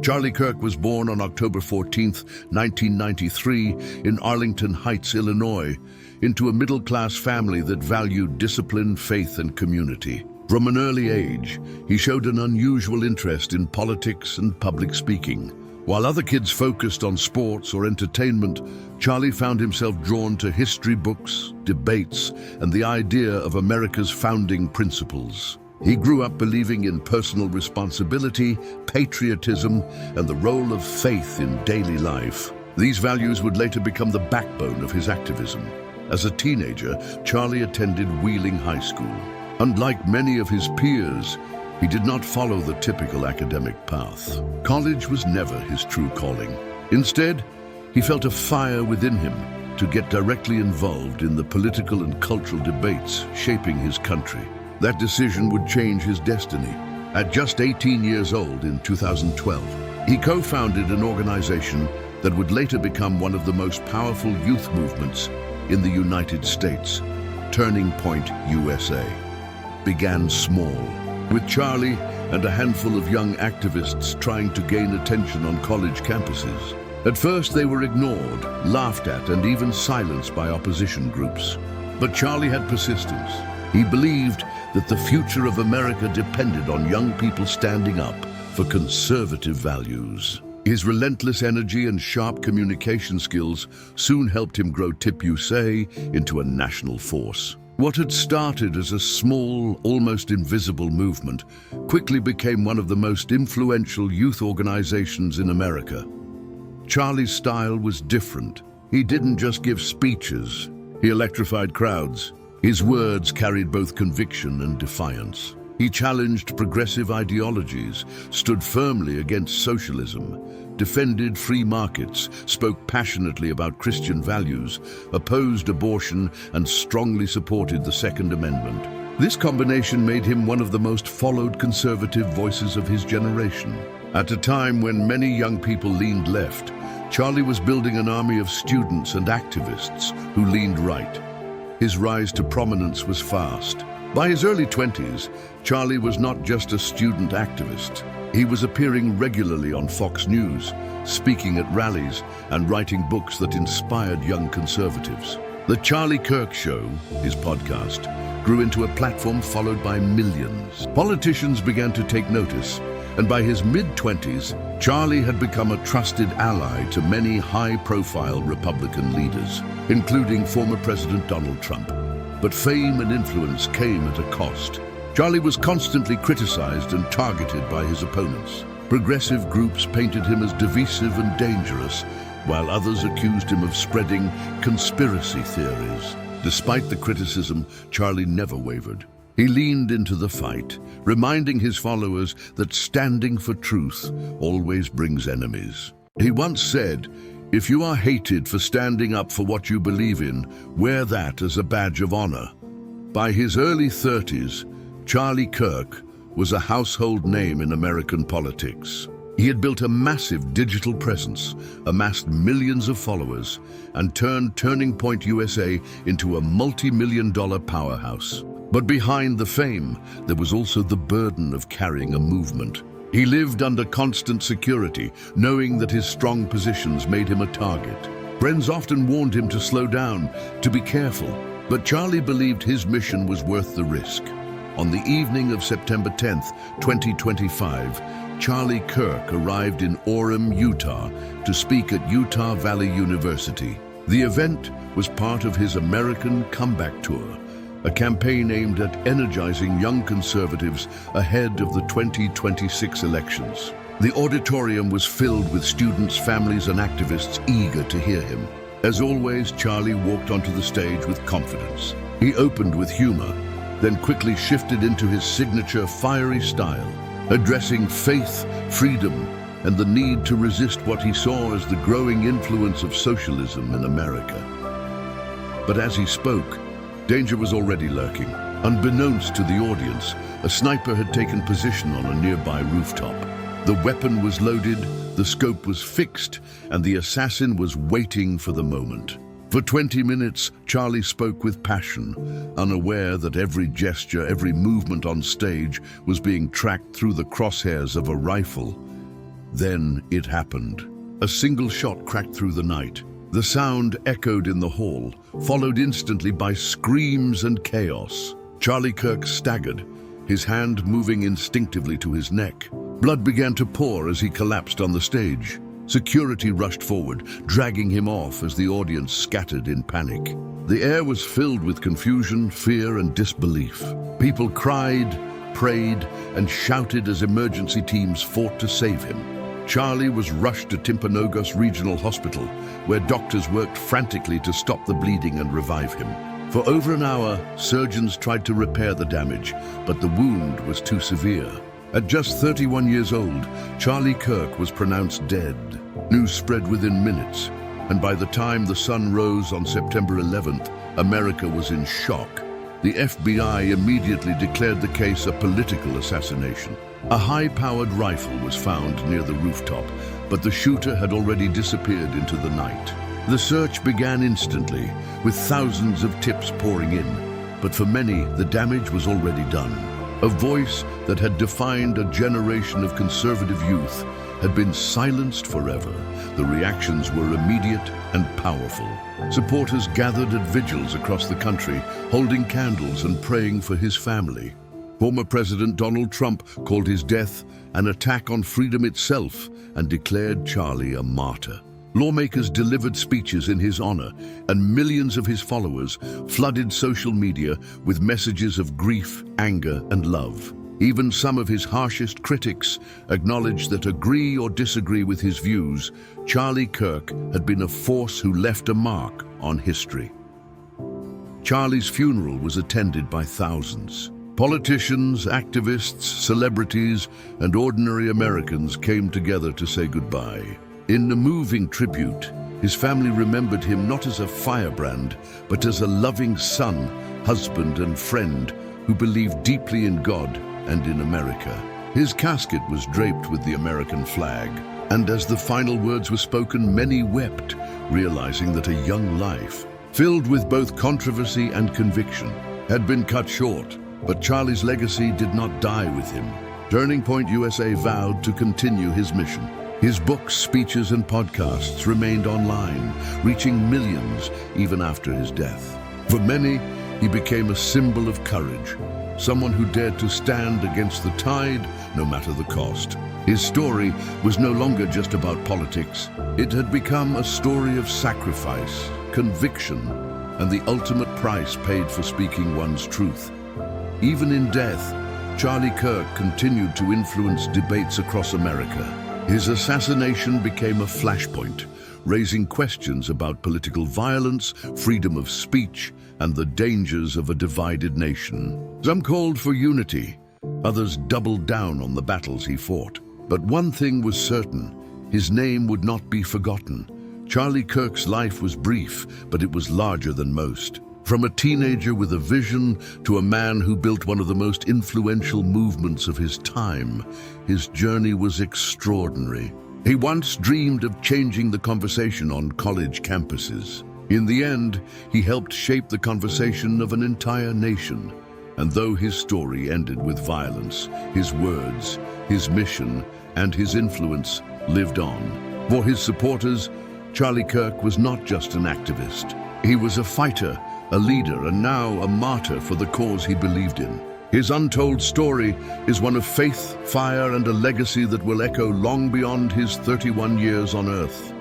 Charlie Kirk was born on October 14, 1993, in Arlington Heights, Illinois, into a middle-class family that valued discipline, faith, and community. From an early age, he showed an unusual interest in politics and public speaking. While other kids focused on sports or entertainment, Charlie found himself drawn to history books, debates, and the idea of America's founding principles. He grew up believing in personal responsibility, patriotism, and the role of faith in daily life. These values would later become the backbone of his activism. As a teenager, Charlie attended Wheeling High School. Unlike many of his peers, he did not follow the typical academic path. College was never his true calling. Instead, he felt a fire within him to get directly involved in the political and cultural debates shaping his country. That decision would change his destiny. At just 18 years old in 2012, he co-founded an organization that would later become one of the most powerful youth movements in the United States. Turning Point USA began small, with Charlie and a handful of young activists trying to gain attention on college campuses. At first, they were ignored, laughed at, and even silenced by opposition groups. But Charlie had persistence. He believed that the future of America depended on young people standing up for conservative values. His relentless energy and sharp communication skills soon helped him grow TIPUSA into a national force. What had started as a small, almost invisible movement quickly became one of the most influential youth organizations in America. Charlie's style was different. He didn't just give speeches, he electrified crowds. His words carried both conviction and defiance. He challenged progressive ideologies, stood firmly against socialism, defended free markets, spoke passionately about Christian values, opposed abortion, and strongly supported the Second Amendment. This combination made him one of the most followed conservative voices of his generation. At a time when many young people leaned left, Charlie was building an army of students and activists who leaned right. His rise to prominence was fast. By his early 20s, Charlie was not just a student activist. He was appearing regularly on Fox News, speaking at rallies, and writing books that inspired young conservatives. The Charlie Kirk Show, his podcast, grew into a platform followed by millions. Politicians began to take notice, and by his mid-20s, Charlie had become a trusted ally to many high-profile Republican leaders, including former President Donald Trump. But fame and influence came at a cost. Charlie was constantly criticized and targeted by his opponents. Progressive groups painted him as divisive and dangerous, while others accused him of spreading conspiracy theories. Despite the criticism, Charlie never wavered. He leaned into the fight, reminding his followers that standing for truth always brings enemies. He once said, "If you are hated for standing up for what you believe in, wear that as a badge of honor." By his early 30s, Charlie Kirk was a household name in American politics. He had built a massive digital presence, amassed millions of followers, and turned Turning Point USA into a multi-million-dollar powerhouse. But behind the fame, there was also the burden of carrying a movement. He lived under constant security, knowing that his strong positions made him a target. Friends often warned him to slow down, to be careful, but Charlie believed his mission was worth the risk. On the evening of September 10, 2025, Charlie Kirk arrived in Orem, Utah, to speak at Utah Valley University. The event was part of his American Comeback Tour, a campaign aimed at energizing young conservatives ahead of the 2026 elections. The auditorium was filled with students, families, and activists eager to hear him. As always, Charlie walked onto the stage with confidence. He opened with humor, then quickly shifted into his signature fiery style, addressing faith, freedom, and the need to resist what he saw as the growing influence of socialism in America. But as he spoke, danger was already lurking. Unbeknownst to the audience, a sniper had taken position on a nearby rooftop. The weapon was loaded, the scope was fixed, and the assassin was waiting for the moment. For 20 minutes, Charlie spoke with passion, unaware that every gesture, every movement on stage was being tracked through the crosshairs of a rifle. Then it happened. A single shot cracked through the night. The sound echoed in the hall, followed instantly by screams and chaos. Charlie Kirk staggered, his hand moving instinctively to his neck. Blood began to pour as he collapsed on the stage. Security rushed forward, dragging him off as the audience scattered in panic. The air was filled with confusion, fear, and disbelief. People cried, prayed, and shouted as emergency teams fought to save him. Charlie was rushed to Timpanogos Regional Hospital, where doctors worked frantically to stop the bleeding and revive him. For over an hour, surgeons tried to repair the damage, but the wound was too severe. At just 31 years old, Charlie Kirk was pronounced dead. News spread within minutes, and by the time the sun rose on September 11th, America was in shock. The FBI immediately declared the case a political assassination. A high-powered rifle was found near the rooftop, but the shooter had already disappeared into the night. The search began instantly, with thousands of tips pouring in, but for many, the damage was already done. A voice that had defined a generation of conservative youth had been silenced forever. The reactions were immediate and powerful. Supporters gathered at vigils across the country, holding candles and praying for his family. Former President Donald Trump called his death an attack on freedom itself and declared Charlie a martyr. Lawmakers delivered speeches in his honor, and millions of his followers flooded social media with messages of grief, anger, and love. Even some of his harshest critics acknowledged that, agree or disagree with his views, Charlie Kirk had been a force who left a mark on history. Charlie's funeral was attended by thousands. Politicians, activists, celebrities, and ordinary Americans came together to say goodbye. In a moving tribute, his family remembered him not as a firebrand, but as a loving son, husband, and friend who believed deeply in God and in America. His casket was draped with the American flag, and as the final words were spoken, many wept, realizing that a young life, filled with both controversy and conviction, had been cut short. But Charlie's legacy did not die with him. Turning Point USA vowed to continue his mission. His books, speeches, and podcasts remained online, reaching millions even after his death. For many, he became a symbol of courage, someone who dared to stand against the tide, no matter the cost. His story was no longer just about politics. It had become a story of sacrifice, conviction, and the ultimate price paid for speaking one's truth. Even in death, Charlie Kirk continued to influence debates across America. His assassination became a flashpoint, raising questions about political violence, freedom of speech, and the dangers of a divided nation. Some called for unity, others doubled down on the battles he fought. But one thing was certain: his name would not be forgotten. Charlie Kirk's life was brief, but it was larger than most. From a teenager with a vision to a man who built one of the most influential movements of his time, his journey was extraordinary. He once dreamed of changing the conversation on college campuses. In the end, he helped shape the conversation of an entire nation. And though his story ended with violence, his words, his mission, and his influence lived on. For his supporters, Charlie Kirk was not just an activist. He was a fighter, a leader, and now a martyr for the cause he believed in. His untold story is one of faith, fire, and a legacy that will echo long beyond his 31 years on Earth.